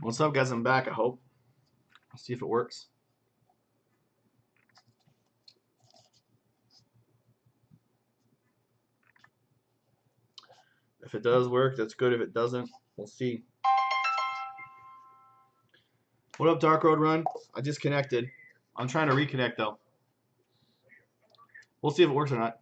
What's up, guys? I'm back, I hope. Let's see if it works. If it does work, that's good. If it doesn't, we'll see. What up, Dark Road Run? I just connected. I'm trying to reconnect, though. We'll see if it works or not.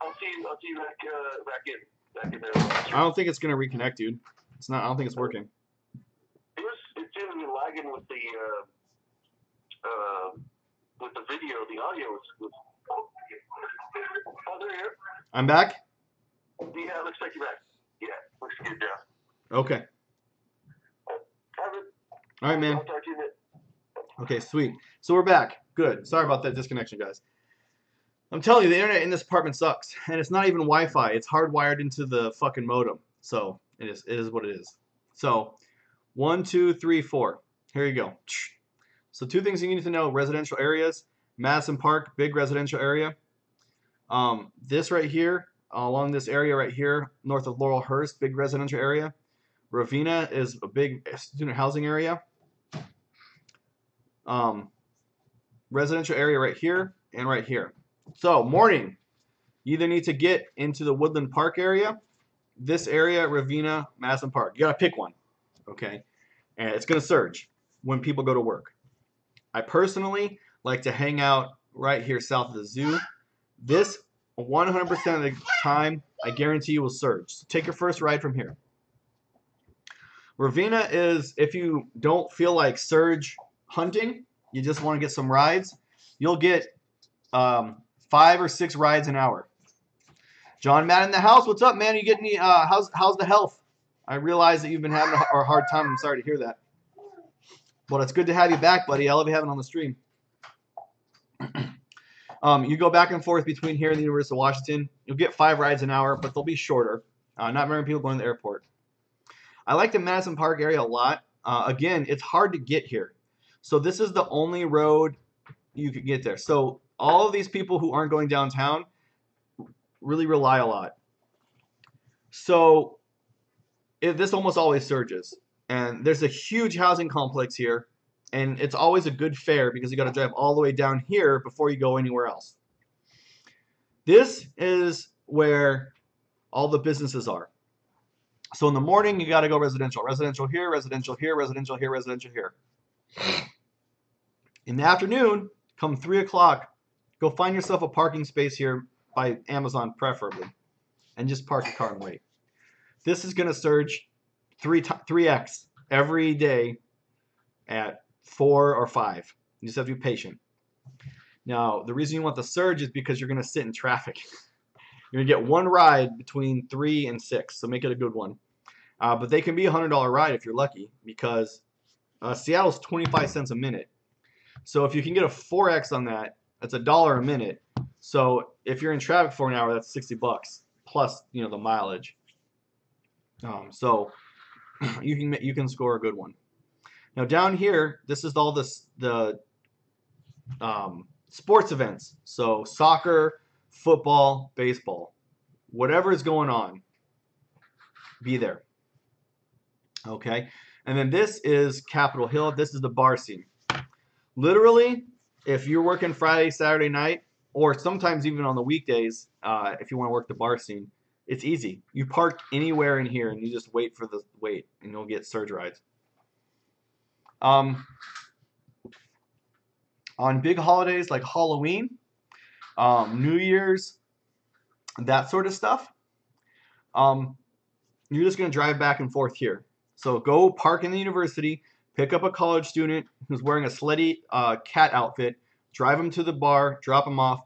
I'll see you back in there. I don't think it's gonna reconnect, dude. It's not. I don't think it's working. It seems to be lagging with the video. The audio was. Oh, they're here. I'm back. Yeah, looks like you're back. Yeah, looks good, yeah. Okay. All right, man. I'll talk to you in a bit. Okay, sweet. So we're back. Good. Sorry about that disconnection, guys. I'm telling you, the internet in this apartment sucks, and it's not even Wi-Fi. It's hardwired into the fucking modem. So it is what it is. So 1, 2, 3, 4. Here you go. So 2 things you need to know: residential areas. Madison Park, big residential area. This right here, along this area right here, north of Laurelhurst, big residential area. Ravenna is a big student housing area. Residential area right here and right here. So morning, you either need to get into the Woodland Park area, this area, Ravenna, Madison Park. You gotta pick one, okay? And it's gonna surge when people go to work. I personally like to hang out right here south of the zoo. This 100% of the time, I guarantee you will surge. So take your first ride from here. Ravenna is, if you don't feel like surge hunting, you just want to get some rides, you'll get 5 or 6 rides an hour. John Madden in the house, what's up, man? Are you getting any, how's the health? I realize that you've been having a hard time. I'm sorry to hear that. Well, it's good to have you back, buddy. I love you having on the stream. You go back and forth between here and the University of Washington. You'll get 5 rides an hour, but they'll be shorter. Not very many people going to the airport. I like the Madison Park area a lot. Again, it's hard to get here. So this is the only road you could get there. So all of these people who aren't going downtown really rely a lot. So this almost always surges. And there's a huge housing complex here. And it's always a good fare because you got to drive all the way down here before you go anywhere else. This is where all the businesses are. So in the morning, you got to go residential. Residential here, residential here, residential here, residential here. In the afternoon, come 3 o'clock, go find yourself a parking space here by Amazon preferably. And just park your car and wait. This is going to surge 3x every day at 4 or 5. You just have to be patient. Now, the reason you want the surge is because you're going to sit in traffic. You're going to get 1 ride between 3 and 6, so make it a good one. But they can be a $100 ride if you're lucky, because Seattle's 25 cents a minute. So if you can get a 4x on that, that's $1 a minute. So if you're in traffic for an hour, that's $60 plus, you know, the mileage. So you can score a good one. Now down here, this is all the sports events. So soccer, football, baseball, whatever is going on, be there. Okay, and then this is Capitol Hill. This is the bar scene. Literally, if you're working Friday, Saturday night, or sometimes even on the weekdays, if you want to work the bar scene, it's easy. You park anywhere in here and you just wait for the wait, and you'll get surge rides. On big holidays like Halloween, New Year's, that sort of stuff, you're just going to drive back and forth here. So go park in the university, pick up a college student who's wearing a slutty cat outfit, drive them to the bar, drop them off,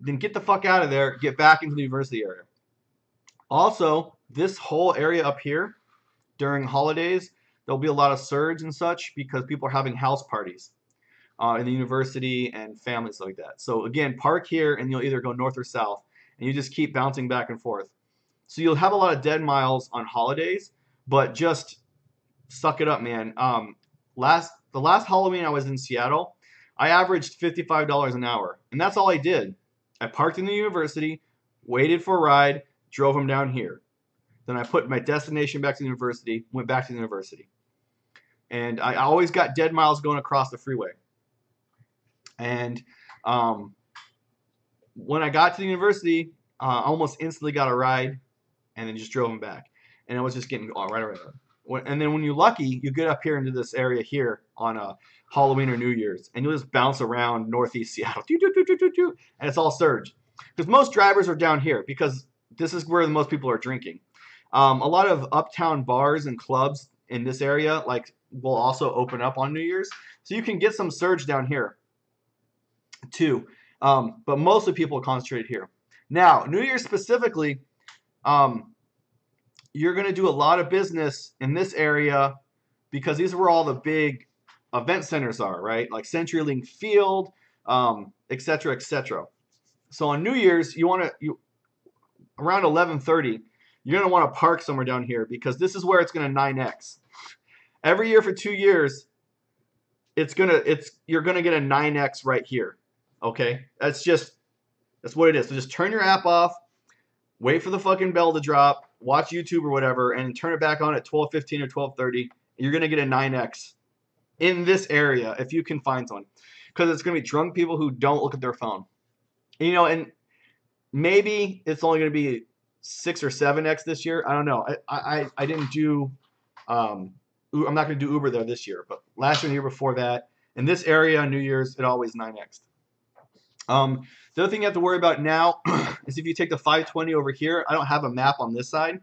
then get the fuck out of there, get back into the university area. Also, this whole area up here, during holidays, there'll be a lot of surge and such because people are having house parties in the university and families like that. So again, park here and you'll either go north or south, and you just keep bouncing back and forth. So you'll have a lot of dead miles on holidays, but just suck it up, man. The last Halloween I was in Seattle, I averaged $55 an hour, and that's all I did. I parked in the university, waited for a ride, drove them down here. Then I put my destination back to the university, went back to the university. And I always got dead miles going across the freeway. And when I got to the university, I almost instantly got a ride and then just drove them back. And I was just getting right. And then when you're lucky, you get up here into this area here on Halloween or New Year's, and you'll just bounce around northeast Seattle, and it's all surge. Because most drivers are down here because this is where the most people are drinking. A lot of uptown bars and clubs in this area will also open up on New Year's, so you can get some surge down here too. But mostly people are concentrated here. Now, New Year's specifically, you're going to do a lot of business in this area because these are where all the big event centers are, right? Like CenturyLink Field, et cetera, et cetera. So on New Year's, around 11:30, you're going to want to park somewhere down here because this is where it's going to 9x. Every year for 2 years, you're going to get a 9x right here. Okay? That's what it is. So just turn your app off, wait for the fucking bell to drop, watch YouTube or whatever, and turn it back on at 12:15 or 12:30. You're going to get a 9x in this area if you can find one. Because it's going to be drunk people who don't look at their phone. And maybe it's only going to be 6 or 7x this year. I don't know. I didn't do, I'm not going to do Uber there this year. But last year and the year before that, in this area on New Year's, it always 9x. The other thing you have to worry about now is if you take the 520 over here. I don't have a map on this side,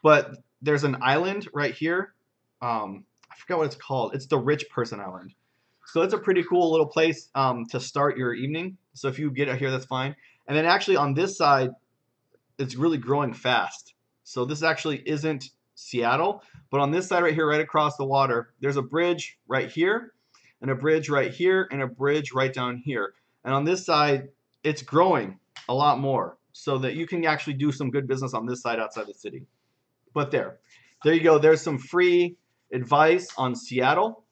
but there's an island right here. I forgot what it's called. It's the Rich Person Island. So it's a pretty cool little place to start your evening. So if you get out here, that's fine. And then actually on this side, it's really growing fast. So this actually isn't Seattle, but on this side right here, right across the water, there's a bridge right here, and a bridge right here, and a bridge right down here. And on this side, it's growing a lot more so that you can actually do some good business on this side outside the city. But there you go. There's some free advice on Seattle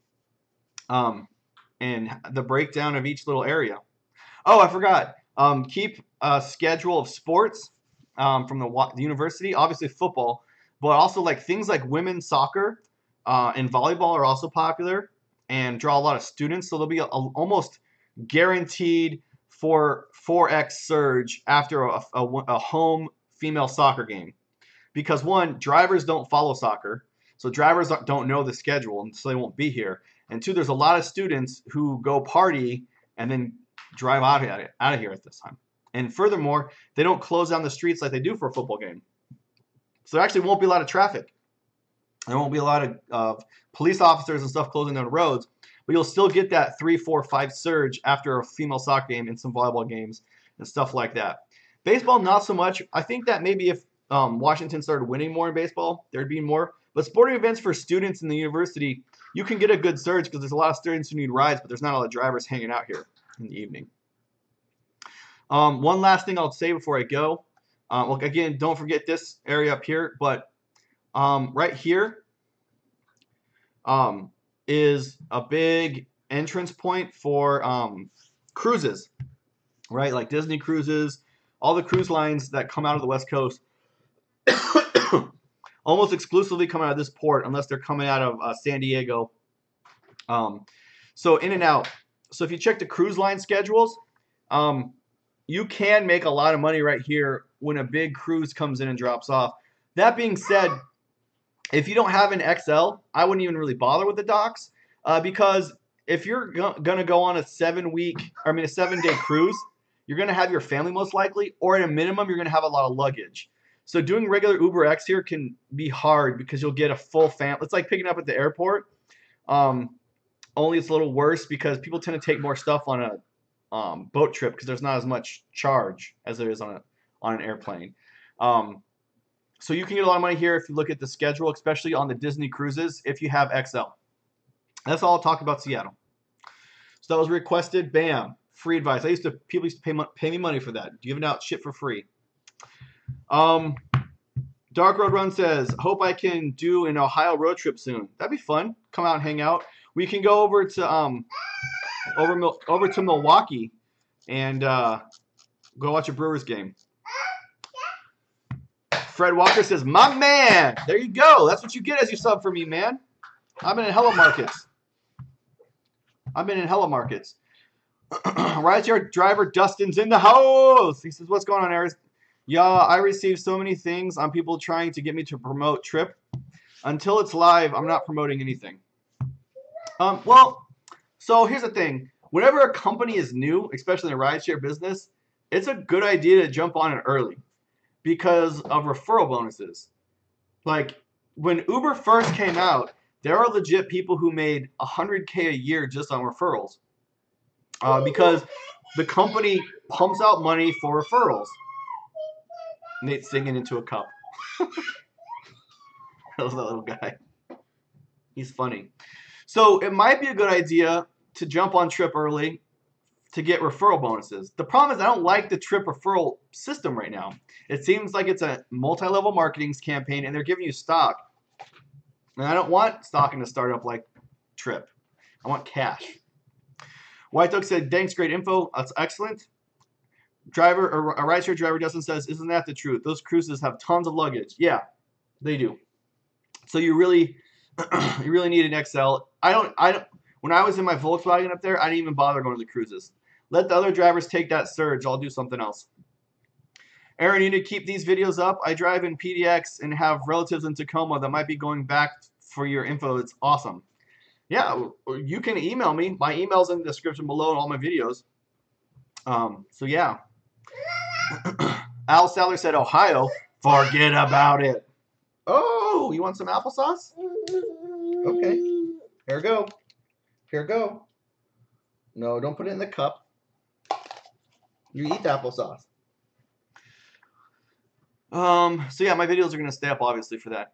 and the breakdown of each little area. Oh, I forgot. Keep a schedule of sports from the university, obviously football, but also like things like women's soccer and volleyball are also popular and draw a lot of students. So there'll be almost guaranteed 4x surge after a home female soccer game. Because one, drivers don't follow soccer, so drivers don't know the schedule, and so they won't be here. And two, there's a lot of students who go party and then drive out of here at this time. And furthermore, they don't close down the streets like they do for a football game. So there actually won't be a lot of traffic. There won't be a lot of police officers and stuff closing down roads, but you'll still get that 3, 4, 5 surge after a female soccer game and some volleyball games and stuff like that. Baseball, not so much. I think that maybe if Washington started winning more in baseball, there'd be more. But sporting events for students in the university, you can get a good surge because there's a lot of students who need rides, but there's not a lot of drivers hanging out here in the evening. One last thing I'll say before I go. Well, again, don't forget this area up here, but right here is a big entrance point for cruises, right? Like Disney cruises, all the cruise lines that come out of the West Coast almost exclusively come out of this port unless they're coming out of San Diego. So in and out. So if you check the cruise line schedules, you can make a lot of money right here when a big cruise comes in and drops off. That being said, if you don't have an XL, I wouldn't even really bother with the docks because if you're going to go on a 7-day cruise, you're going to have your family most likely, or at a minimum, you're going to have a lot of luggage. So doing regular UberX here can be hard because you'll get a full family. It's like picking up at the airport. Only it's a little worse because people tend to take more stuff on a boat trip because there's not as much charge as there is on an airplane. So you can get a lot of money here if you look at the schedule, especially on the Disney cruises if you have XL. That's all I'll talk about Seattle. So that was requested. Bam. Free advice. People used to pay me money for that. Giving out shit for free. Dark Road Run says, hope I can do an Ohio road trip soon. That'd be fun. Come out and hang out. We can go over to over to Milwaukee and go watch a Brewers game. Fred Walker says, my man. There you go. That's what you get as you sub for me, man. I've been in hella markets. Rideshare driver Dustin's in the house. He says, what's going on, Aris? Yeah, I receive so many things on people trying to get me to promote TRYP. Until it's live, I'm not promoting anything. Well, so here's the thing. Whenever a company is new, especially in the rideshare business, it's a good idea to jump on it early because of referral bonuses. Like when Uber first came out, there are legit people who made $100K a year just on referrals because the company pumps out money for referrals. Nate's singing into a cup. That was that little guy. He's funny. So it might be a good idea to jump on TRYP early to get referral bonuses. The problem is I don't like the TRYP referral system right now. It seems like it's a multi-level marketing campaign and they're giving you stock. And I don't want stock in a startup like TRYP. I want cash. White Duck said, thanks, great info. That's excellent. Driver or a rideshare driver Justin says, isn't that the truth? Those cruises have tons of luggage. Yeah, they do. So you really need an XL. I don't when I was in my Volkswagen up there, I didn't even bother going to the cruises. Let the other drivers take that surge. I'll do something else. Aaron, you need to keep these videos up. I drive in PDX and have relatives in Tacoma that might be going back for your info. It's awesome. Yeah, you can email me. My email's in the description below in all my videos. So yeah. Al Saller said Ohio. Forget about it. Oh, you want some applesauce? Okay. Here we go. Here we go. No, don't put it in the cup. You eat the applesauce. So yeah, my videos are going to stay up obviously for that.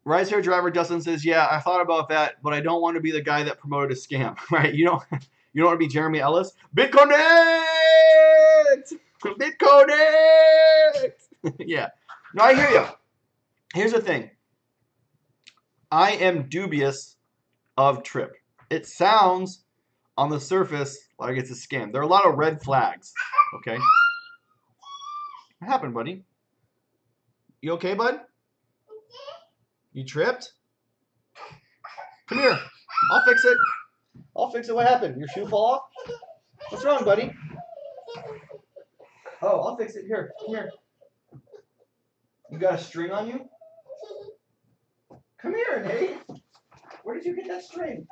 Rideshare driver Justin says, yeah, I thought about that, but I don't want to be the guy that promoted a scam, right? You don't want to be Jeremy Ellis. BitConnect! BitConnect! Yeah. No, I hear you. Here's the thing. I am dubious of TRYP. It sounds on the surface like it's a scam. There are a lot of red flags, okay? What happened, buddy? You okay, bud? You tripped? Come here. I'll fix it. I'll fix it. What happened? Your shoe fall off? What's wrong, buddy? Oh, I'll fix it. Here. Come here. You got a string on you? Come here, Nate. Where did you get that string?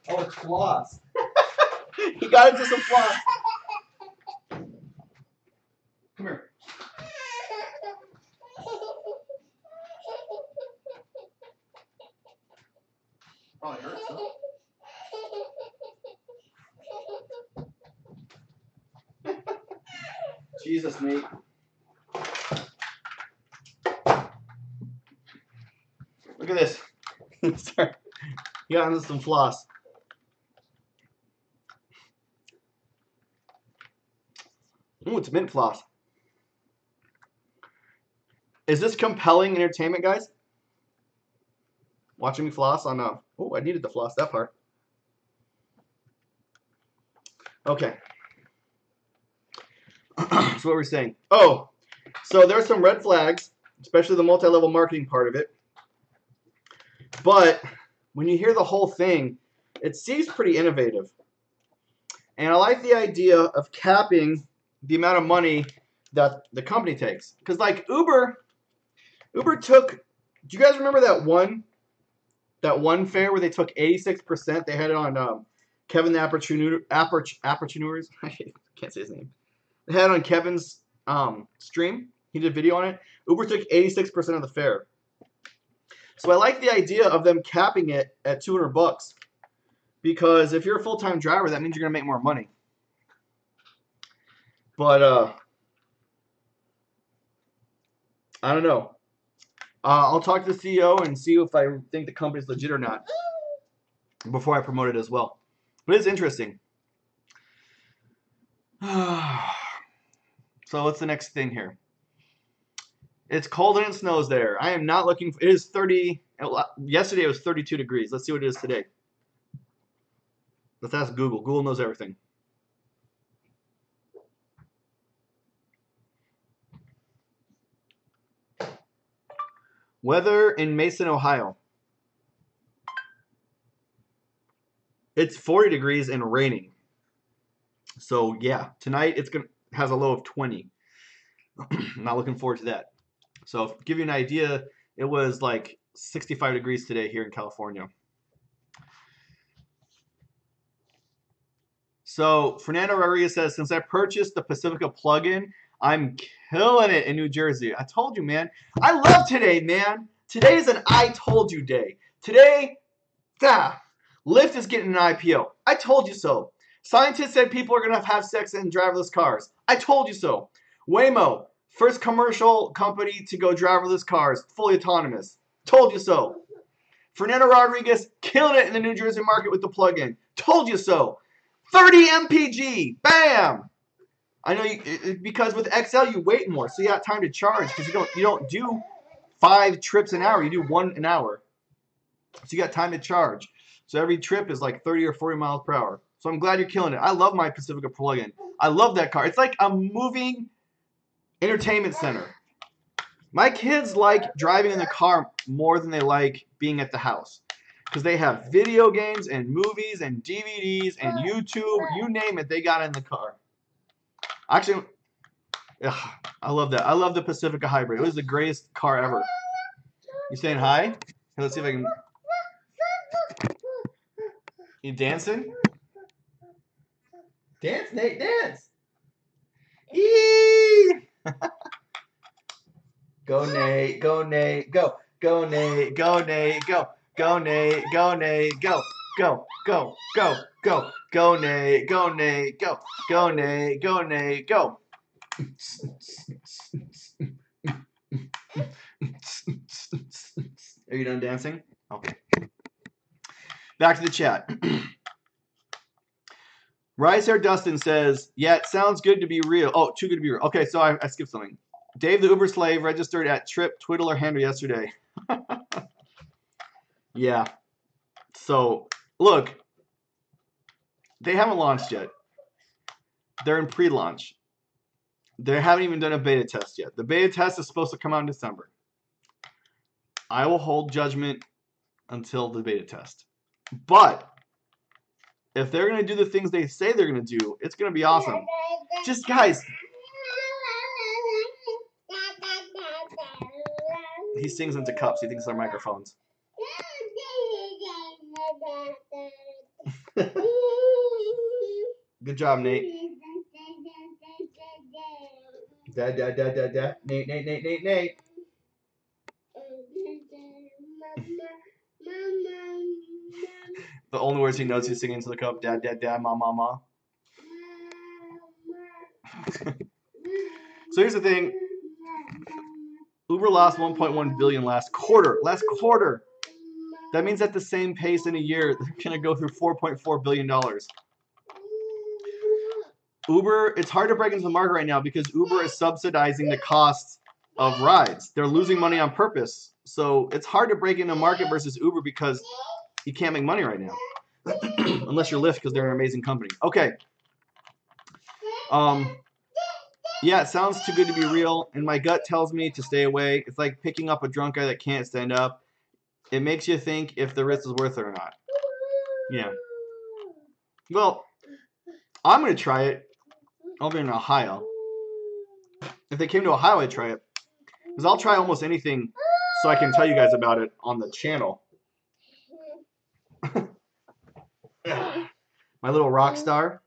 Oh, it's floss. He got into some floss. Come here. Oh, it hurts, huh? Jesus, Nate. Look at this. Sorry. He got into some floss. Ooh, it's mint floss. Is this compelling entertainment, guys? Watching me floss on oh, I needed to floss that part. Okay. So what we're saying. Oh, so there's some red flags, especially the multi-level marketing part of it. But when you hear the whole thing, it seems pretty innovative. And I like the idea of capping the amount of money that the company takes. Because like Uber took, do you guys remember that one fare where they took 86%? They had it on Kevin the Aperture, I can't say his name. They had it on Kevin's stream. He did a video on it. Uber took 86% of the fare. So I like the idea of them capping it at $200 because if you're a full-time driver, that means you're gonna make more money. But I don't know. I'll talk to the CEO and see if I think the company's legit or not before I promote it as well. But it's interesting. So what's the next thing here? It's cold and it snows there. I am not looking for, it is 30, yesterday it was 32 degrees. Let's see what it is today. Let's ask Google. Google knows everything. Weather in Mason, Ohio. It's 40 degrees and raining. So yeah, tonight has a low of 20. I'm not looking forward to that. So to give you an idea, it was like 65 degrees today here in California. So Fernando Rodriguez says, since I purchased the Pacifica plugin, I'm killing it in New Jersey. I told you, man. I love today, man. Today is an I told you day. Today, Lyft is getting an IPO. I told you so. Scientists said people are going to have sex in driverless cars. I told you so. Waymo, first commercial company to go driverless cars, fully autonomous. Told you so. Fernando Rodriguez killing it in the New Jersey market with the plugin. Told you so. 30 mpg. Bam. I know because with XL you wait more, so you got time to charge because you don't do 5 trips an hour. You do 1 an hour, so you got time to charge. So every trip is like 30 or 40 miles per hour. So I'm glad you're killing it. I love my Pacifica plugin. I love that car. It's like a moving entertainment center. My kids like driving in the car more than they like being at the house because they have video games and movies and DVDs and YouTube. You name it, they got in the car. Actually, I love that. I love the Pacifica Hybrid. It was the greatest car ever. You saying hi? Hey, let's see if I can. You dancing? Dance, Nate, dance. Eee! Go, Nate, go, Nate, go. Go, Nate, go, Nate, go. Go, Nate, go, Nate, go. Go, go, go, go. Go, Nate, go, Nate, go. Go, Nate, go, Nate, go. Are you done dancing? Okay. Back to the chat. RIDESHARE Dustin says, yeah, it sounds good to be real. Oh, too good to be real. Okay, so I skipped something. Dave the Uber slave registered at TRYP Twiddler handle yesterday. Yeah. So, look, they haven't launched yet. They're in pre-launch. They haven't even done a beta test yet. The beta test is supposed to come out in December. I will hold judgment until the beta test. But if they're going to do the things they say they're going to do, it's going to be awesome. Just, guys. He sings into cups. He thinks they're microphones. Good job, Nate. Dad, dad, dad, dad, dad. Nate, Nate, Nate, Nate, Nate. The only words he knows he's singing into the cup. Dad, dad, dad, ma, ma, ma. So here's the thing. Uber lost 1.1 billion last quarter. Last quarter. That means at the same pace in a year, they're going to go through $4.4 billion. Uber, it's hard to break into the market right now because Uber is subsidizing the cost of rides. They're losing money on purpose. So it's hard to break into a market versus Uber because you can't make money right now. Unless you're Lyft because they're an amazing company. Okay. Yeah, it sounds too good to be real, and my gut tells me to stay away. It's like picking up a drunk guy that can't stand up. It makes you think if the risk is worth it or not. Yeah. Well, I'm going to try it. I'll be in Ohio. If they came to Ohio, I'd try it. Because I'll try almost anything so I can tell you guys about it on the channel. My little rock star.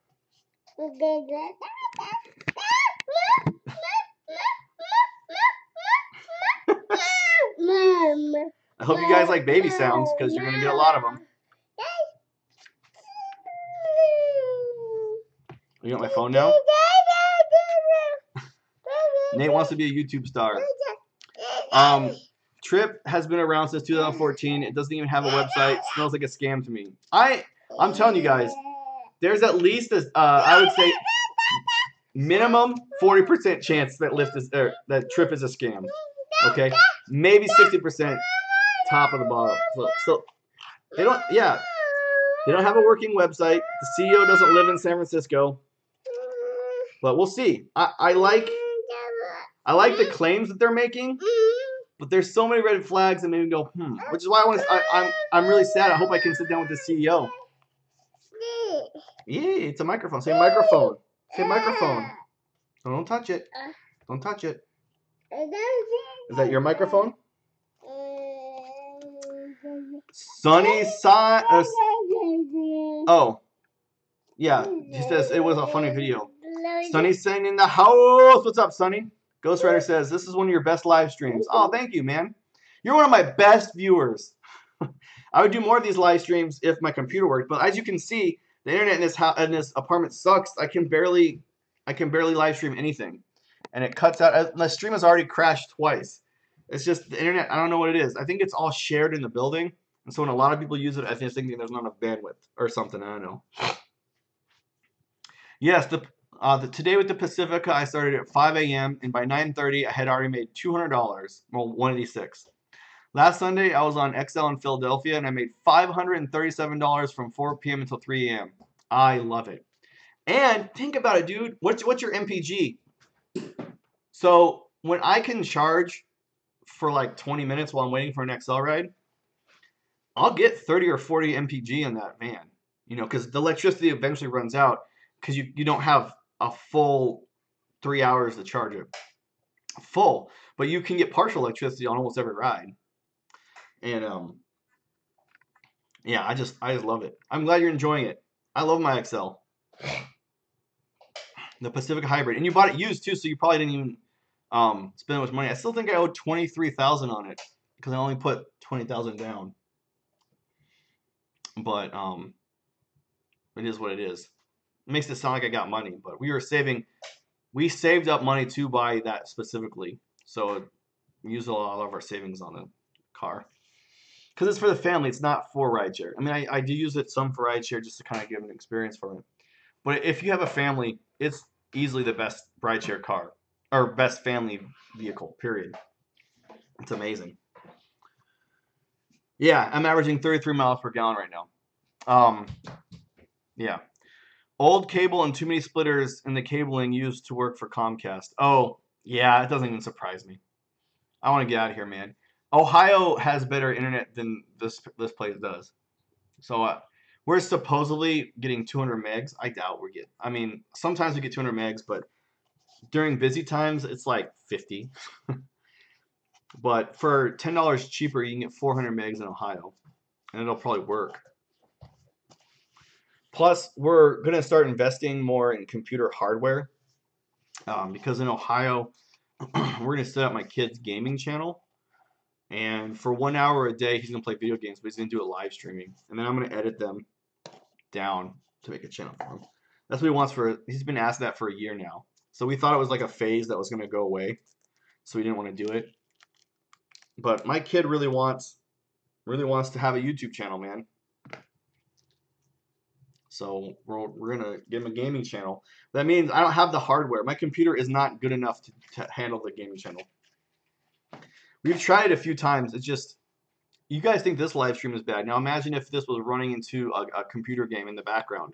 I hope you guys like baby sounds because you're going to get a lot of them. You got my phone now? Nate wants to be a YouTube star. TRYP has been around since 2014. It doesn't even have a website. It smells like a scam to me. I'm telling you guys, there's at least a, I would say, minimum 40% chance that that TRYP is a scam. Okay, maybe 60% top of the bottle. So they don't. Yeah, they don't have a working website. The CEO doesn't live in San Francisco. But we'll see. I like the claims that they're making, But there's so many red flags that made me go, which is why I'm really sad. I hope I can sit down with the CEO. Yeah, it's a microphone. Say microphone. Say microphone. No, don't touch it. Don't touch it. Is that your microphone? Sunny side. Oh, yeah. He says it was a funny video. Sunny's saying in the house. What's up, Sunny? Ghost Rider says this is one of your best live streams. Oh, thank you, man. You're one of my best viewers. I would do more of these live streams if my computer worked, but as you can see, the internet in this apartment sucks. I can barely live stream anything, and it cuts out. My stream has already crashed twice. It's just the internet. I don't know what it is. I think it's all shared in the building, and so when a lot of people use it, I think there's not enough bandwidth or something. I don't know. Yes, today with the Pacifica, I started at 5 a.m. and by 9:30, I had already made $200. Well, 186. Last Sunday, I was on XL in Philadelphia, and I made $537 from 4 p.m. until 3 a.m. I love it. And think about it, dude. What's your MPG? So when I can charge for like 20 minutes while I'm waiting for an XL ride, I'll get 30 or 40 MPG in that van. You know, because the electricity eventually runs out because you don't have a full 3 hours to charge it. Full. But you can get partial electricity on almost every ride. And yeah, I just love it. I'm glad you're enjoying it. I love my XL. The Pacific Hybrid. And you bought it used too, so you probably didn't even spend much money. I still think I owed $23,000 on it because I only put $20,000 down. But it is what it is. It makes it sound like I got money, but we saved up money to buy that specifically. So we used a lot of our savings on the car. Because it's for the family, it's not for rideshare. I mean, I do use it some for rideshare just to kind of give an experience for it. But if you have a family, it's easily the best rideshare car. Or best family vehicle, period. It's amazing. Yeah, I'm averaging 33 miles per gallon right now. Yeah. Old cable and too many splitters in the cabling used to work for Comcast. Oh, yeah, it doesn't even surprise me. I want to get out of here, man. Ohio has better internet than this place does. So we're supposedly getting 200 megs. I doubt we're getting. I mean, sometimes we get 200 megs, but during busy times, it's like 50. But for $10 cheaper, you can get 400 megs in Ohio, and it'll probably work. Plus, we're going to start investing more in computer hardware because in Ohio, we're going to set up my kid's gaming channel. And for 1 hour a day, he's going to play video games, but he's going to do it live streaming. And then I'm going to edit them down to make a channel for him. That's what he wants he's been asked that for a year now. So we thought it was like a phase that was going to go away. So we didn't want to do it. But my kid really wants to have a YouTube channel, man. So we're going to give him a gaming channel. That means I don't have the hardware. My computer is not good enough to handle the gaming channel. We've tried it a few times. It's just, you guys think this live stream is bad. Now imagine if this was running into a computer game in the background.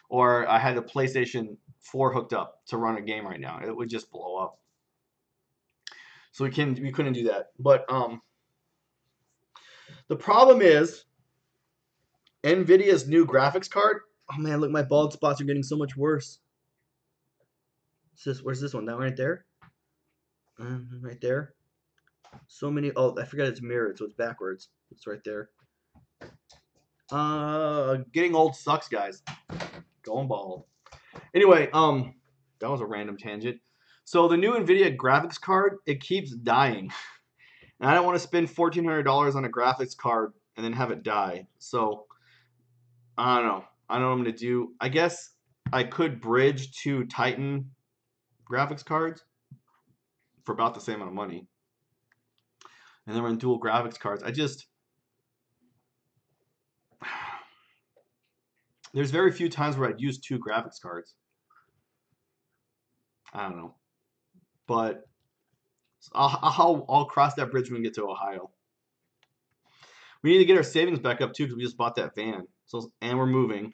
Or I had a PlayStation 4 hooked up to run a game right now. It would just blow up. So we couldn't do that. But the problem is NVIDIA's new graphics card. Oh man, look, my bald spots are getting so much worse. Where's this one? That one right there? Right there. So many. Oh, I forgot it's mirrored, so it's backwards. It's right there. Getting old sucks, guys. Going bald. Anyway, that was a random tangent. So the new NVIDIA graphics card, it keeps dying. And I don't want to spend $1,400 on a graphics card and then have it die. So I don't know. I don't know what I'm going to do. I guess I could bridge to Titan graphics cards for about the same amount of money. And then run dual graphics cards. There's very few times where I'd use 2 graphics cards. I don't know. But I'll cross that bridge when we get to Ohio. We need to get our savings back up too because we just bought that van. And we're moving.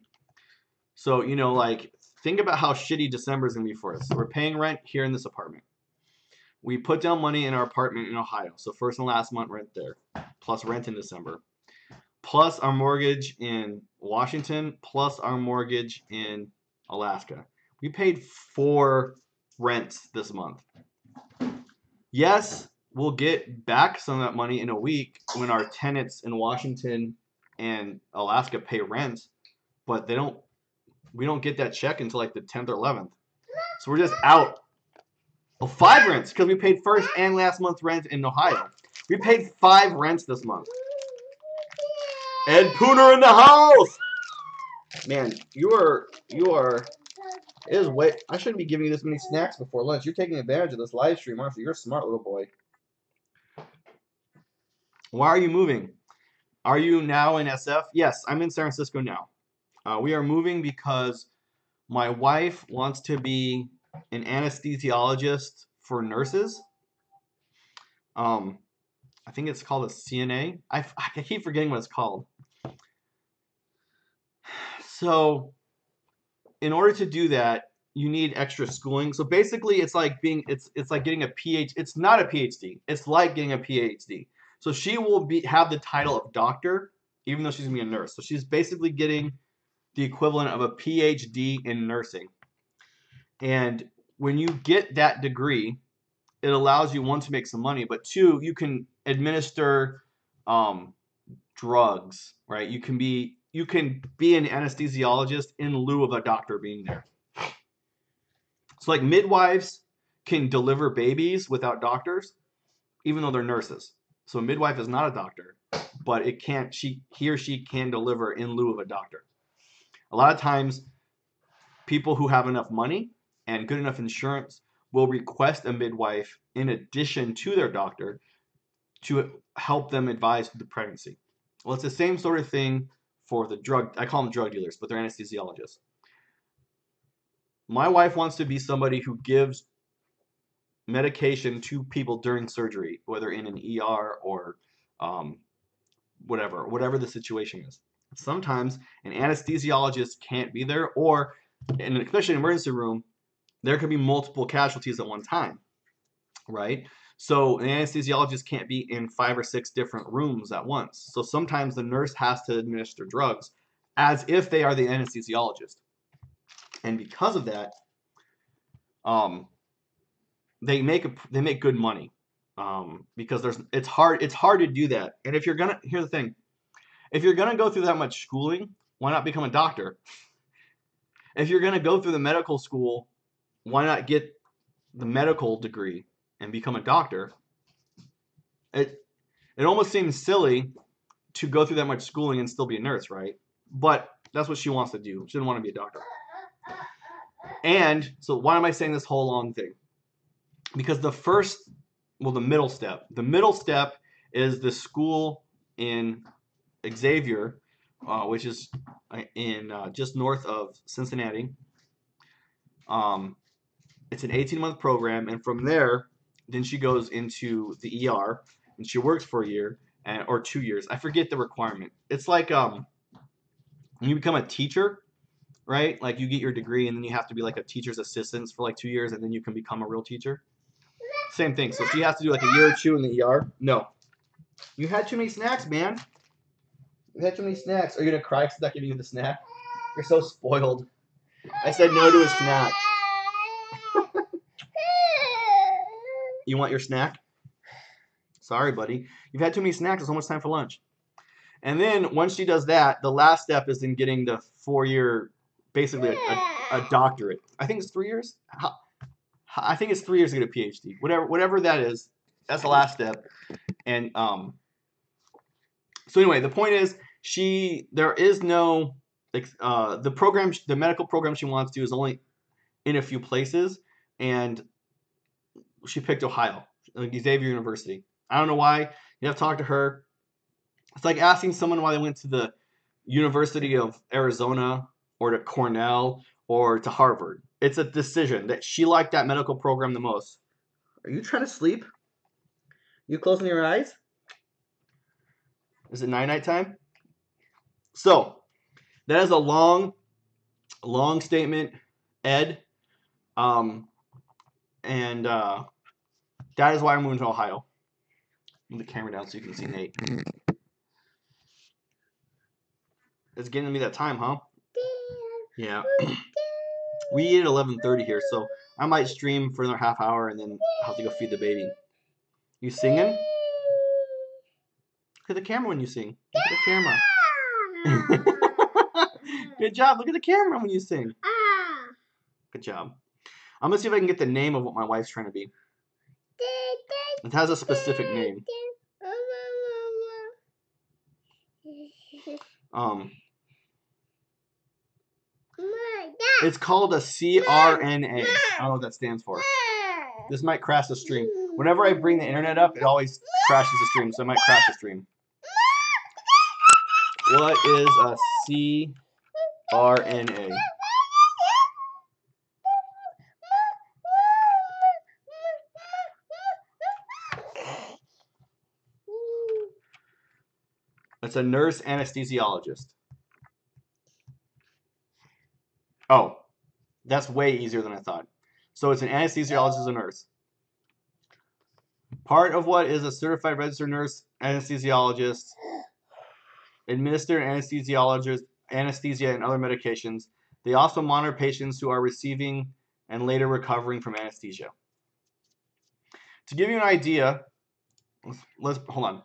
So, like, think about how shitty December is going to be for us. So we're paying rent here in this apartment. We put down money in our apartment in Ohio. So first and last month rent there, plus rent in December, plus our mortgage in Washington, plus our mortgage in Alaska. We paid 4 rents this month. Yes, we'll get back some of that money in a week when our tenants in Washington and Alaska pay rent, but we don't get that check until like the 10th or 11th. So we're just out of 5 rents because we paid first and last month's rent in Ohio. We paid 5 rents this month. Ed Pooner in the house! Man, you are, it is way, I shouldn't be giving you this many snacks before lunch. You're taking advantage of this live stream, aren't you? You're a smart little boy. Why are you moving? Are you now in SF? Yes, I'm in San Francisco now. We are moving because my wife wants to be an anesthesiologist for nurses. I think it's called a CNA. I keep forgetting what it's called. So in order to do that, you need extra schooling. So basically it's like getting a PhD. It's not a PhD. It's like getting a PhD. So she will have the title of doctor, even though she's gonna be a nurse. So she's basically getting the equivalent of a PhD in nursing. And when you get that degree, it allows you, 1, to make some money, but 2, you can administer drugs, right? You can be an anesthesiologist in lieu of a doctor being there. So like midwives can deliver babies without doctors, even though they're nurses. So a midwife is not a doctor, but he or she can deliver in lieu of a doctor. A lot of times, people who have enough money and good enough insurance will request a midwife in addition to their doctor to help them advise through the pregnancy. Well, it's the same sort of thing for the I call them drug dealers, but they're anesthesiologists. My wife wants to be somebody who gives medication to people during surgery, whether in an ER or whatever the situation is. Sometimes an anesthesiologist can't be there, or especially in an emergency room, there could be multiple casualties at one time, right? So an anesthesiologist can't be in 5 or 6 different rooms at once. So sometimes the nurse has to administer drugs as if they are the anesthesiologist. And because of that, they make good money because it's hard to do that. And if you're gonna, here's the thing, if you're gonna go through that much schooling, why not become a doctor? If you're gonna go through the medical school, why not get the medical degree and become a doctor? It almost seems silly to go through that much schooling and still be a nurse, right? But that's what she wants to do. She doesn't want to be a doctor. And so why am I saying this whole long thing? Because the middle step is the school in Xavier, which is in just north of Cincinnati. It's an 18-month program, and from there, then she goes into the ER, and she works for a year or 2 years. I forget the requirement. It's like when you become a teacher, right? Like you get your degree, and then you have to be like a teacher's assistant for like 2 years, and then you can become a real teacher. Same thing. So she has to do like a year or 2 in the ER. No. You had too many snacks, man. You had too many snacks. Are you going to cry because I'm not giving you the snack? You're so spoiled. I said no to a snack. You want your snack? Sorry, buddy. You've had too many snacks. It's almost time for lunch. And then once she does that, the last step is in getting the 4-year, basically a doctorate. I think it's 3 years. I think it's 3 years to get a PhD. Whatever that is, that's the last step. And so anyway, the point is, there is no the medical program she wants to is only in a few places, and she picked Ohio, like Xavier University. I don't know why. You have to talk to her. It's like asking someone why they went to the University of Arizona or to Cornell or to Harvard. It's a decision that she liked that medical program the most. Are you trying to sleep? You closing your eyes? Is it night time? So that is a long statement, Ed. That is why I'm moving to Ohio. Move the camera down so you can see Nate. It's getting to be that time, huh? Yeah. We eat at 11:30 here, so I might stream for another half hour and then I'll have to go feed the baby. You singing? Look at the camera when you sing. Look at the camera. Good job. Look at the camera when you sing. Good job. I'm going to see if I can get the name of what my wife's trying to be. It has a specific name. It's called a CRNA. I don't know what that stands for. This might crash the stream. Whenever I bring the internet up, it always crashes the stream, so it might crash the stream. What is a CRNA? It's a nurse anesthesiologist. Oh, that's way easier than I thought. So it's an anesthesiologist as a nurse. Part of what is a certified registered nurse anesthesiologist, administer anesthesia and other medications. They also monitor patients who are receiving and later recovering from anesthesia. To give you an idea, let's hold on.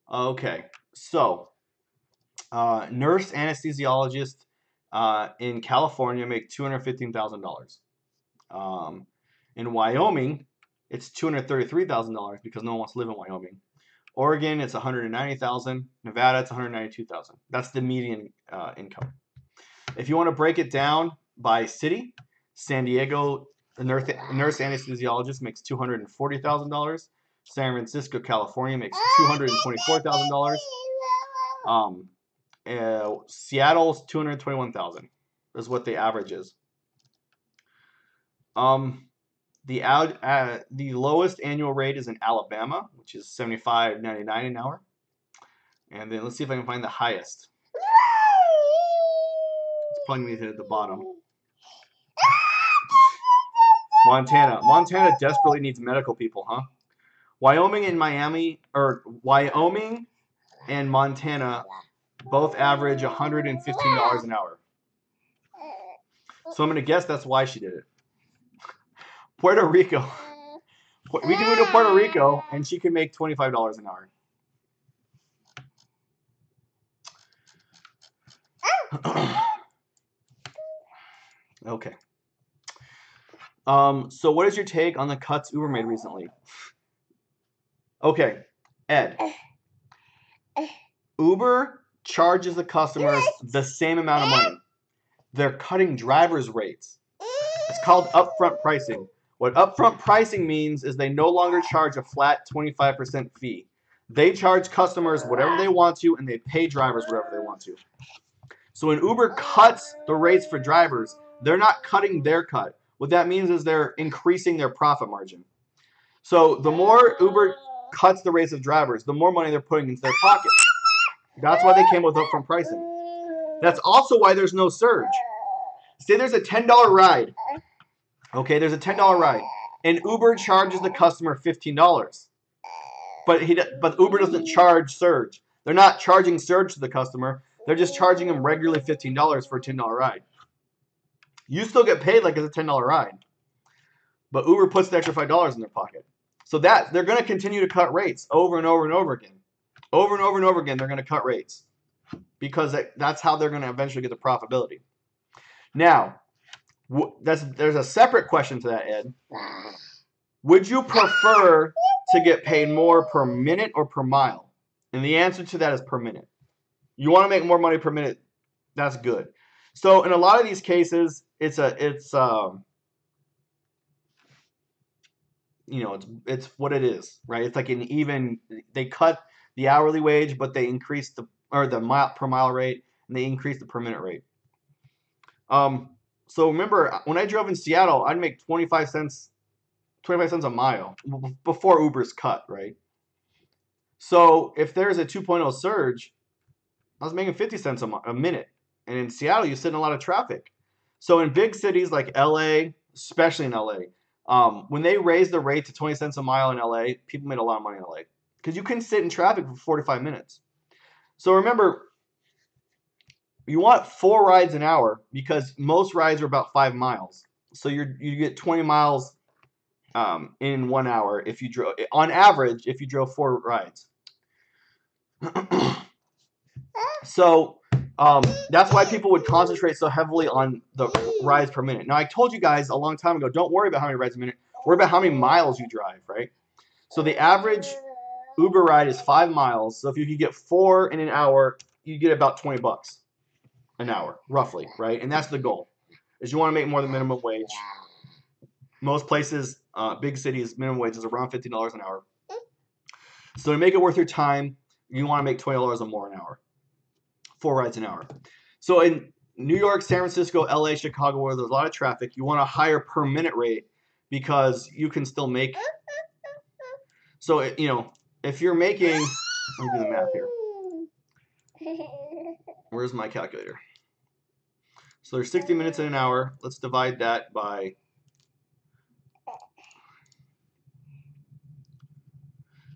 Okay, so nurse anesthesiologist in California make $215,000. In Wyoming, it's $233,000 because no one wants to live in Wyoming. Oregon, it's $190,000. Nevada, it's $192,000. That's the median income. If you want to break it down by city, San Diego, a nurse anesthesiologist makes $240,000. San Francisco, California makes $224,000. Seattle's $221,000 is what the average is. The lowest annual rate is in Alabama, which is $75.99 an hour. And then let's see if I can find the highest. It's probably me at the bottom. Montana. Montana desperately needs medical people, huh? Wyoming and Montana both average $115 an hour. So I'm going to guess that's why she did it. Puerto Rico. We can move to Puerto Rico and she can make $25 an hour. Okay. So what is your take on the cuts Uber made recently? Okay, Ed. Uber charges the customers the same amount of money. They're cutting drivers' rates. It's called upfront pricing. What upfront pricing means is they no longer charge a flat 25% fee. They charge customers whatever they want to, and they pay drivers whatever they want to. So when Uber cuts the rates for drivers, they're not cutting their cut. What that means is they're increasing their profit margin. So the more Uber cuts the rates of drivers, the more money they're putting into their pocket. That's why they came with upfront pricing. That's also why there's no surge. Say there's a $10 ride. Okay, there's a $10 ride. And Uber charges the customer $15. But Uber doesn't charge surge. They're not charging surge to the customer. They're just charging them regularly $15 for a $10 ride. You still get paid like it's a $10 ride. But Uber puts the extra $5 in their pocket. So that they're going to continue to cut rates over and over and over again. Over and over and over again, they're going to cut rates. Because that's how they're going to eventually get the profitability. Now, there's a separate question to that, Ed. Would you prefer to get paid more per minute or per mile? And the answer to that is per minute. You want to make more money per minute, that's good. So in a lot of these cases, it's what it is, right? It's like they cut the hourly wage, but they increase the mile per mile rate, and they increase the per minute rate. So remember, when I drove in Seattle, I'd make 25 cents a mile before Uber's cut, right? So if there's a 2.0 surge, I was making 50 cents a minute. And in Seattle, you sit in a lot of traffic. So in big cities like LA, especially in LA, when they raised the rate to 20 cents a mile in LA, people made a lot of money in LA because you couldn't sit in traffic for 45 minutes. So remember, you want 4 rides an hour because most rides are about 5 miles. So you get 20 miles in 1 hour if you drove, on average, if you drove 4 rides. So that's why people would concentrate so heavily on the rides per minute. Now, I told you guys a long time ago, don't worry about how many rides a minute. Worry about how many miles you drive, right? So the average Uber ride is 5 miles. So if you could get 4 in an hour, you get about $20 an hour, roughly, right? And that's the goal, is you want to make more than minimum wage. Most places, big cities, minimum wage is around $15 an hour. So to make it worth your time, you want to make $20 or more an hour. 4 rides an hour. So in New York, San Francisco, LA, Chicago, where there's a lot of traffic, you want a higher per minute rate because you can still make. So, you know, if you're making, let me do the math here. Where's my calculator? So there's 60 minutes in an hour. Let's divide that by.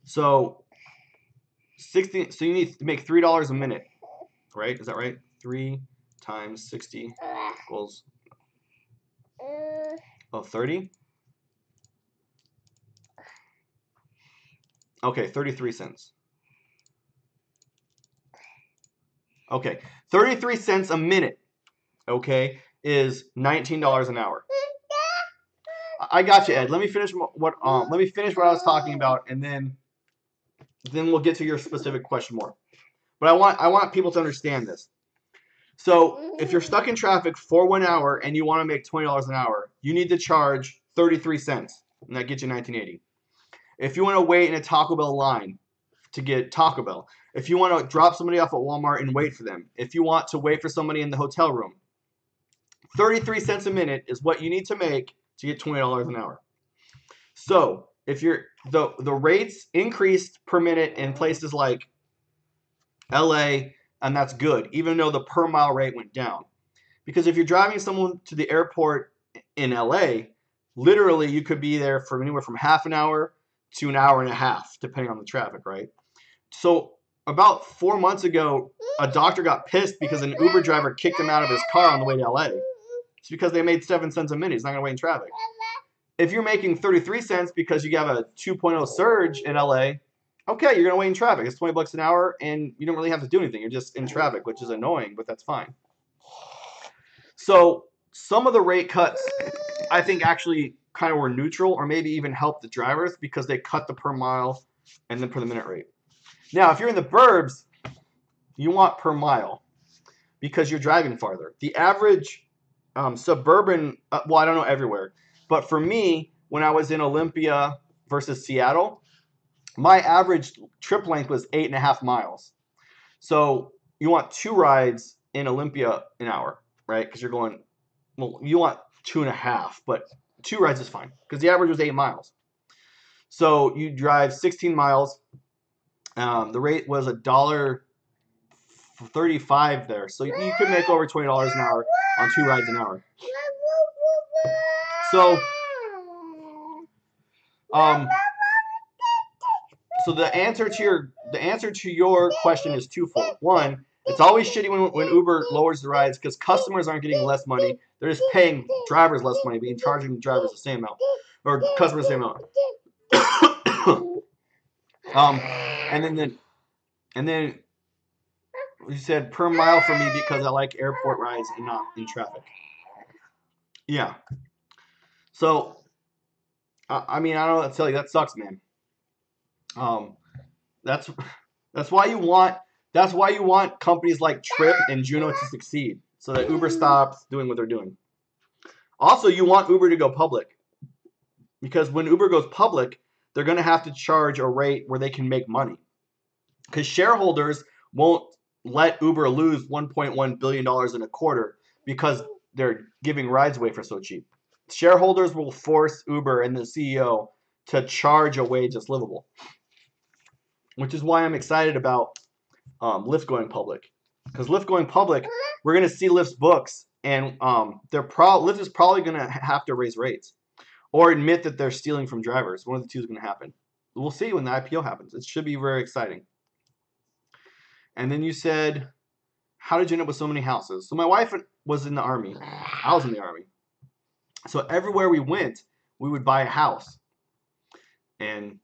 So 60. So you need to make $3 a minute, right? Is that right? 3 times 60 equals 30. Okay, 33 cents. Okay, 33 cents a minute. Okay, is $19 an hour. I got you, Ed. Let me finish what I was talking about, and then we'll get to your specific question more. But I want people to understand this. So if you're stuck in traffic for 1 hour and you want to make $20 an hour, you need to charge 33 cents, and that gets you $19.80. If you want to wait in a Taco Bell line to get Taco Bell, if you want to drop somebody off at Walmart and wait for them, if you want to wait for somebody in the hotel room, 33 cents a minute is what you need to make to get $20 an hour. So if you're the rates increased per minute in places like LA, and that's good, even though the per mile rate went down. Because if you're driving someone to the airport in LA, literally you could be there for anywhere from half an hour to an hour and a half, depending on the traffic, right? So about 4 months ago, a doctor got pissed because an Uber driver kicked him out of his car on the way to LA. It's because they made 7 cents a minute. He's not going to wait in traffic. If you're making 33 cents because you have a 2.0 surge in LA, okay, you're going to wait in traffic. It's $20 an hour, and you don't really have to do anything. You're just in traffic, which is annoying, but that's fine. So some of the rate cuts, I think, actually kind of were neutral or maybe even helped the drivers because they cut the per mile and then per the minute rate. Now, if you're in the burbs, you want per mile because you're driving farther. The average suburban, well, I don't know everywhere, but for me, when I was in Olympia versus Seattle, my average trip length was 8.5 miles. So you want 2 rides in Olympia an hour, right? Because you're going, well, you want 2.5, but 2 rides is fine because the average was 8 miles. So you drive 16 miles. The rate was $1.35 there. So you could make over $20 an hour on 2 rides an hour. So, so the answer to your question is twofold. One, it's always shitty when Uber lowers the rides because customers aren't getting less money. They're just paying drivers less money, being charging drivers the same amount, or customers the same amount. And then you said per mile for me because I like airport rides and not in traffic. Yeah. So, I mean, I don't know what to tell you. That sucks, man. That's why you want companies like TRYP and Juno to succeed, so that Uber stops doing what they're doing. Also, you want Uber to go public, because when Uber goes public, they're going to have to charge a rate where they can make money, because shareholders won't let Uber lose $1.1 billion in a quarter because they're giving rides away for so cheap. Shareholders will force Uber and the CEO to charge a wage that's livable, which is why I'm excited about Lyft going public. Because Lyft going public, we're going to see Lyft's books and Lyft is probably going to have to raise rates or admit that they're stealing from drivers. One of the two is going to happen. We'll see when the IPO happens. It should be very exciting. And then you said, how did you end up with so many houses? So my wife was in the Army. I was in the Army. So everywhere we went, we would buy a house. And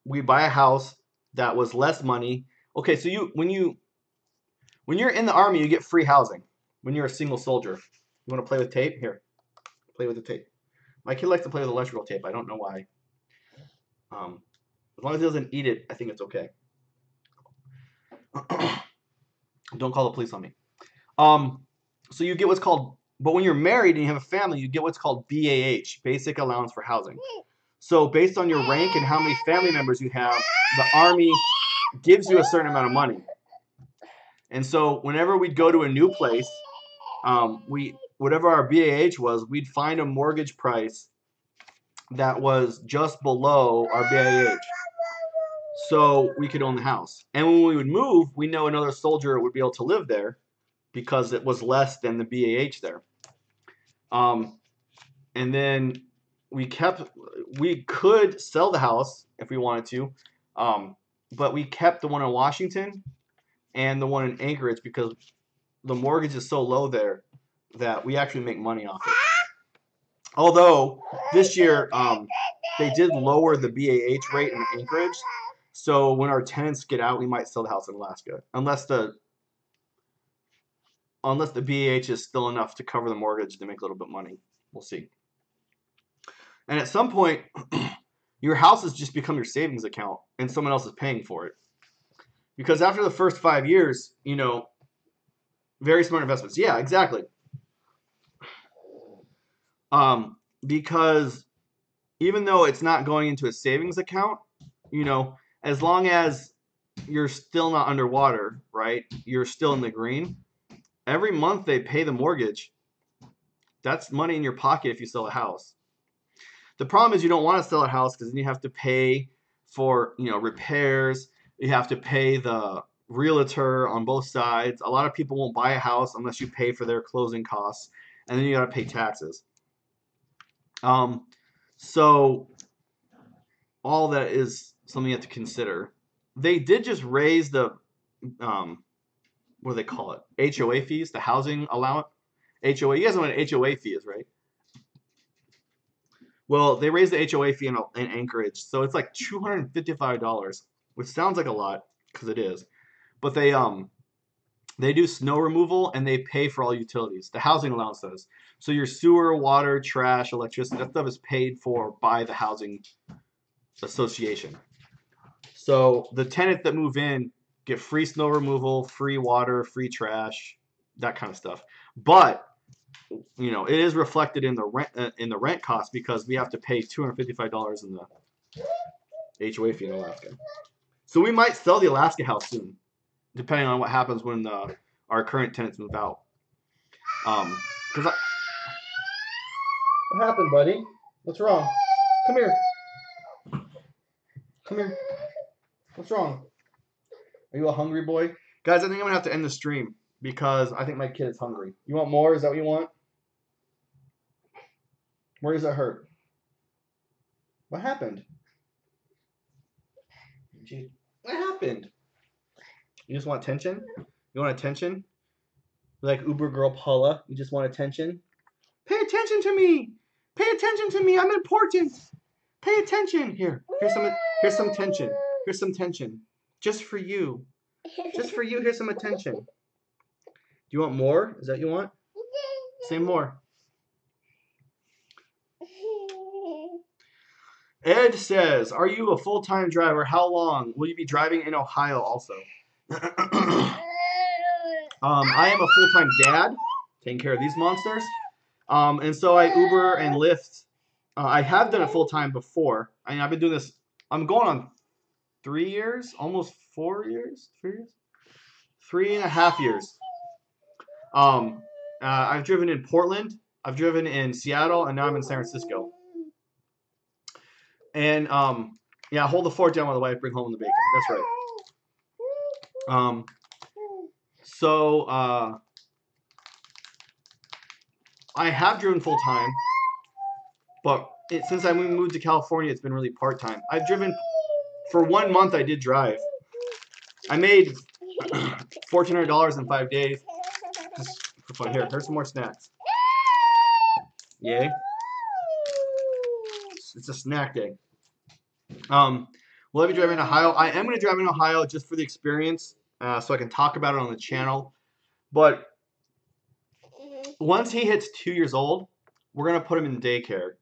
we'd buy a house that was less money. Okay, so when you're in the Army, you get free housing when you're a single soldier. You want to play with tape? Here, play with the tape. My kid likes to play with electrical tape. I don't know why. As long as he doesn't eat it, I think it's okay. Don't call the police on me. So you get what's called, but when you're married and you have a family, you get what's called BAH, Basic Allowance for Housing. So based on your rank and how many family members you have, the Army gives you a certain amount of money. And so whenever we'd go to a new place, whatever our BAH was, we'd find a mortgage price that was just below our BAH. So we could own the house. And when we would move, we know another soldier would be able to live there because it was less than the BAH there. And then we could sell the house if we wanted to, but we kept the one in Washington and the one in Anchorage because the mortgage is so low there that we actually make money off it. Although this year they did lower the BAH rate in Anchorage, so when our tenants get out, we might sell the house in Alaska, unless the BAH is still enough to cover the mortgage to make a little bit of money. We'll see. And at some point, your house has just become your savings account, and someone else is paying for it. Because after the first 5 years, very smart investments. Yeah, exactly. Because even though it's not going into a savings account, as long as you're still not underwater, right? You're still in the green. Every month they pay the mortgage. That's money in your pocket if you sell a house. The problem is you don't want to sell a house because then you have to pay for, repairs. You have to pay the realtor on both sides. A lot of people won't buy a house unless you pay for their closing costs, and then you got to pay taxes. So all that is something you have to consider. They did just raise the, what do they call it? HOA fees, the housing allowance. HOA, you guys know what an HOA fee is, right? Well, they raised the HOA fee in Anchorage, so it's like $255, which sounds like a lot because it is. But they do snow removal and they pay for all utilities. The housing allowance does. So your sewer, water, trash, electricity, that stuff is paid for by the housing association. So the tenants that move in get free snow removal, free water, free trash, that kind of stuff. But it is reflected in the rent cost because we have to pay $255 in the HOA fee in Alaska. So we might sell the Alaska house soon, depending on what happens when our current tenants move out. What happened, buddy? What's wrong? Come here. Come here. What's wrong? Are you a hungry boy? Guys, I think I'm going to have to end the stream because I think my kid is hungry. You want more? Is that what you want? Where does that hurt? What happened? What happened? You just want attention? You want attention? Like Uber girl Paula, you just want attention? Pay attention to me! Pay attention to me! I'm important! Pay attention! Here's some tension. Here's some tension. Just for you. Just for you, here's some attention. Do you want more? Is that what you want? Say more. Ed says, are you a full-time driver? How long? Will you be driving in Ohio also? I am a full-time dad, taking care of these monsters. And so I Uber and Lyft. I have done it full-time before. I've been doing this, I'm going on 3 years, almost 4 years, 3 years? 3.5 years. I've driven in Portland, I've driven in Seattle, and now I'm in San Francisco. And hold the fork down while the wife bring home the bacon. That's right. I have driven full time, but since I moved to California, it's been really part time. I've driven for 1 month. I did drive. I made $1,400 in 5 days. Just for fun. Here, here's some more snacks. Yay! It's a snack day. Will I be driving in Ohio? I am going to drive in Ohio just for the experience, so I can talk about it on the channel. But once he hits 2 years old, we're going to put him in daycare.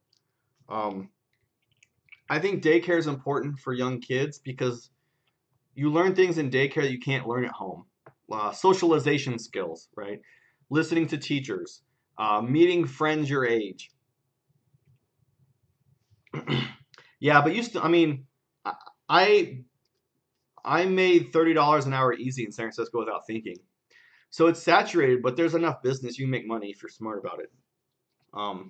I think daycare is important for young kids because you learn things in daycare that you can't learn at home. Socialization skills, right? Listening to teachers, meeting friends your age. Yeah, but I mean, I made $30 an hour easy in San Francisco without thinking. So it's saturated, but there's enough business. You can make money if you're smart about it.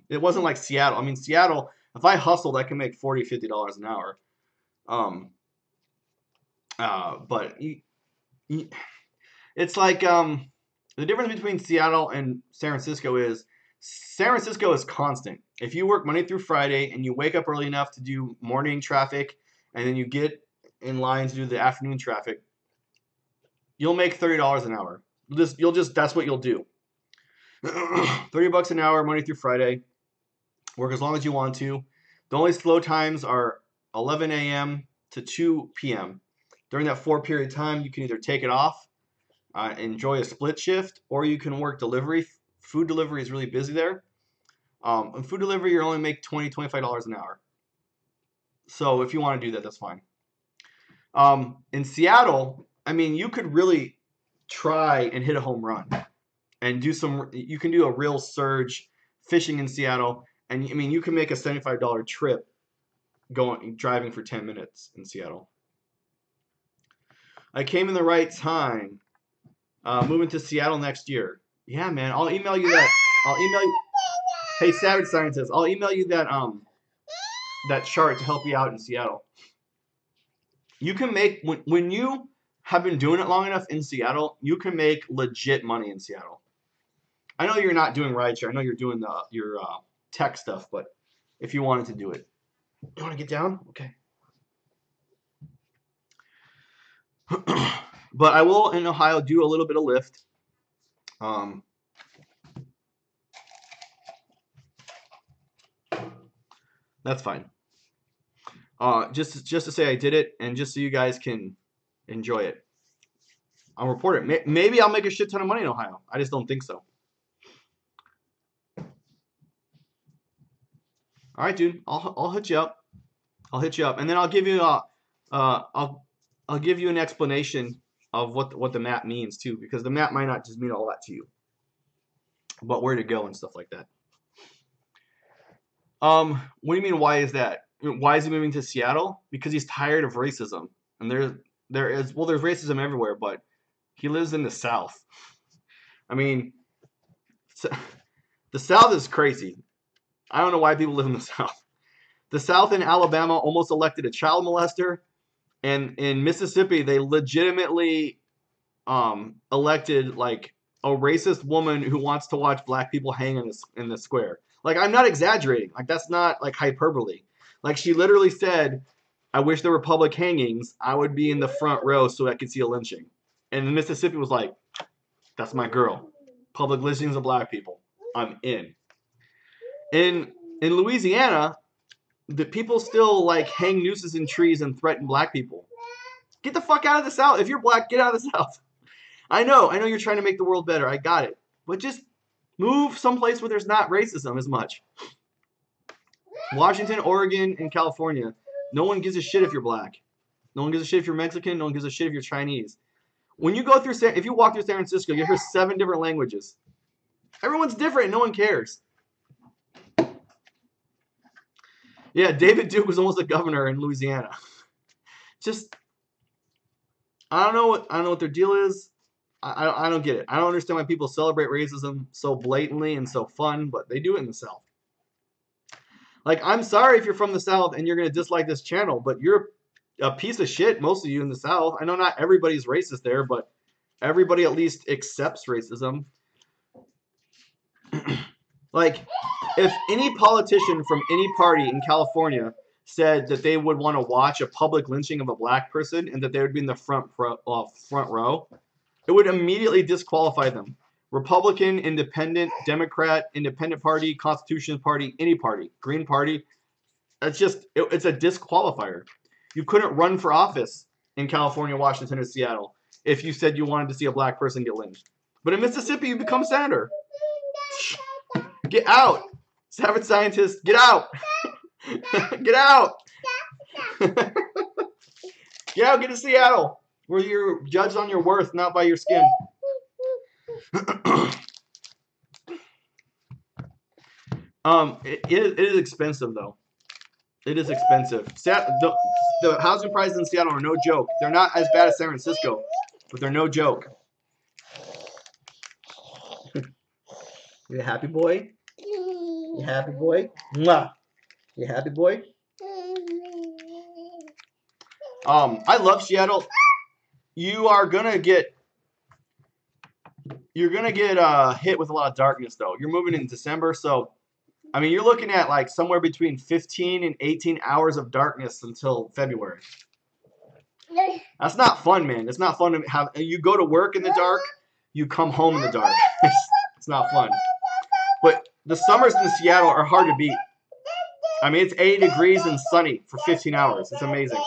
It wasn't like Seattle. I mean, Seattle, if I hustled, I can make $40, $50 an hour. But it's like the difference between Seattle and San Francisco is constant. If you work Monday through Friday and you wake up early enough to do morning traffic and then you get in line to do the afternoon traffic, you'll make $30 an hour. That's what you'll do. $30 an hour Monday through Friday. Work as long as you want to. The only slow times are 11 a.m. to 2 p.m. During that 4-period time, you can either take it off, enjoy a split shift, or you can work delivery. Food delivery is really busy there. And food delivery, you only make $20, $25 an hour. So if you want to do that, that's fine. In Seattle, I mean, you could really try and hit a home run and you can do a real surge fishing in Seattle. And I mean, you can make a $75 trip driving for 10 minutes in Seattle. I came in the right time. Moving to Seattle next year. Yeah, man. I'll email you that. I'll email you. Hey, Savage Scientist. I'll email you that that chart to help you out in Seattle. You can make when you have been doing it long enough in Seattle, you can make legit money in Seattle. I know you're not doing rideshare. I know you're doing your tech stuff, but if you wanted to do it, you want to get down? Okay. But I will in Ohio do a little bit of Lyft. That's fine. Just to say I did it, and just so you guys can enjoy it. I'll report it. Maybe I'll make a shit ton of money in Ohio. I just don't think so. All right, dude. I'll hit you up. I'll hit you up, and then I'll give you I'll give you an explanation of what the map means too, because the map might not just mean all that to you, but where to go and stuff like that. What do you mean? Why is that? Why is he moving to Seattle? Because he's tired of racism, and there's racism everywhere, but he lives in the South. I mean, the South is crazy. I don't know why people live in the South. The South in Alabama almost elected a child molester, and in Mississippi they legitimately elected like a racist woman who wants to watch black people hang in the square. Like, I'm not exaggerating. Like, that's not like hyperbole. Like, she literally said, I wish there were public hangings. I would be in the front row so I could see a lynching. And Mississippi was like, that's my girl. Public lynchings of black people. I'm in. In Louisiana, the people still like hang nooses in trees and threaten black people. Get the fuck out of the South. If you're black, get out of the South. I know you're trying to make the world better. I got it. But just move someplace where there's not racism as much. Washington, Oregon, and California. No one gives a shit if you're black. No one gives a shit if you're Mexican. No one gives a shit if you're Chinese. When you go through, if you walk through San Francisco, you hear 7 different languages. Everyone's different. No one cares. Yeah, David Duke was almost a governor in Louisiana. Just, I don't know what their deal is. I don't get it. I don't understand why people celebrate racism so blatantly and so fun, but they do it in the South. Like, I'm sorry if you're from the South and you're going to dislike this channel, but you're a piece of shit, most of you in the South. I know not everybody's racist there, but everybody at least accepts racism. Like, if any politician from any party in California said that they would want to watch a public lynching of a black person and that they would be in the front row, it would immediately disqualify them. Republican, Independent, Democrat, Independent Party, Constitution Party, any party, Green Party. It's a disqualifier. You couldn't run for office in California, Washington, or Seattle if you said you wanted to see a black person get lynched. But in Mississippi, you become senator. Get out. Savage scientists, get out. Get out. Get out, get to Seattle, where you're judged on your worth, not by your skin. It is expensive, though. It is expensive. The housing prices in Seattle are no joke. They're not as bad as San Francisco, but they're no joke. You a happy boy? You happy boy? Mwah. You happy boy? I love Seattle. You're gonna get hit with a lot of darkness, though. You're moving in December, so I mean, you're looking at like somewhere between 15 and 18 hours of darkness until February. That's not fun, man. It's not fun to have. You go to work in the dark, you come home in the dark. It's not fun. But the summers in Seattle are hard to beat. I mean, it's 80 degrees and sunny for 15 hours. It's amazing.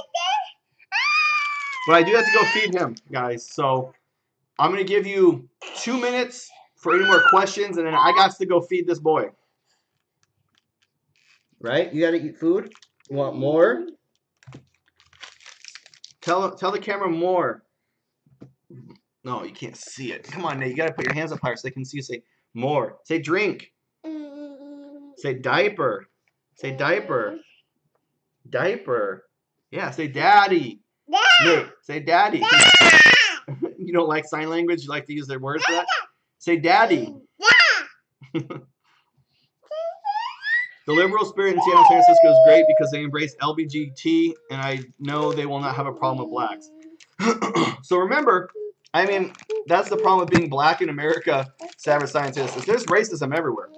But I do have to go feed him, guys. So I'm going to give you 2 minutes for any more questions, and then I got to go feed this boy. Right? You got to eat food? You want more? Tell the camera more. No, you can't see it. Come on, Nate. You got to put your hands up higher so they can see you. Say more. Say drink. Say diaper. Say diaper. Diaper. Yeah, say daddy. Nate, say daddy. You don't like sign language? You like to use their words for that? Say daddy. The liberal spirit in Seattle, San Francisco is great because they embrace LGBT, and I know they will not have a problem with blacks. So remember, I mean, that's the problem with being black in America, savage scientists, is there's racism everywhere.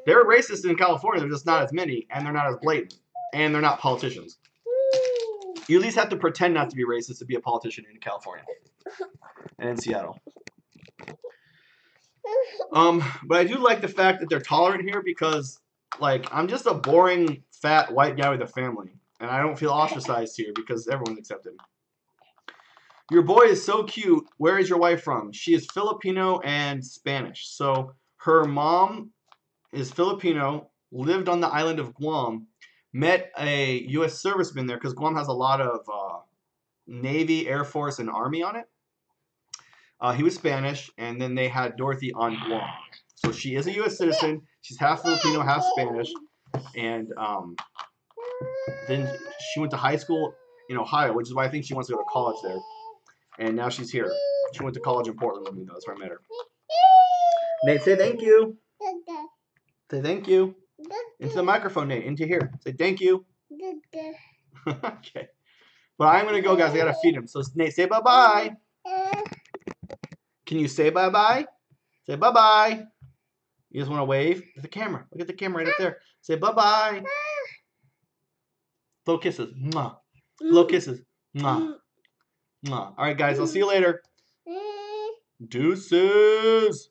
There are racists in California, they're just not as many, and they're not as blatant, and they're not politicians. You at least have to pretend not to be racist to be a politician in California and in Seattle. But I do like the fact that they're tolerant here because, like, I'm just a boring, fat, white guy with a family. And I don't feel ostracized here because everyone's accepted. Your boy is so cute. Where is your wife from? She is Filipino and Spanish. So her mom is Filipino, lived on the island of Guam, met a U.S. serviceman there because Guam has a lot of Navy, Air Force, and Army on it. He was Spanish, and then they had Dorothy on Guam. So she is a U.S. citizen. She's half Filipino, half Spanish. And then she went to high school in Ohio, which is why I think she wants to go to college there. And now she's here. She went to college in Portland with me, though. That's where I met her. Nate, say thank you. Say thank you. Into the microphone, Nate. Into here. Say thank you. Okay. But I'm going to go, guys. I got to feed him. So, Nate, say bye-bye. Can you say bye-bye? Say bye-bye. You just want to wave? At the camera. Look at the camera right up there. Say bye-bye. Little kisses. Mwah. Little kisses. Mwah. Mwah. All right, guys. I'll see you later. Deuces.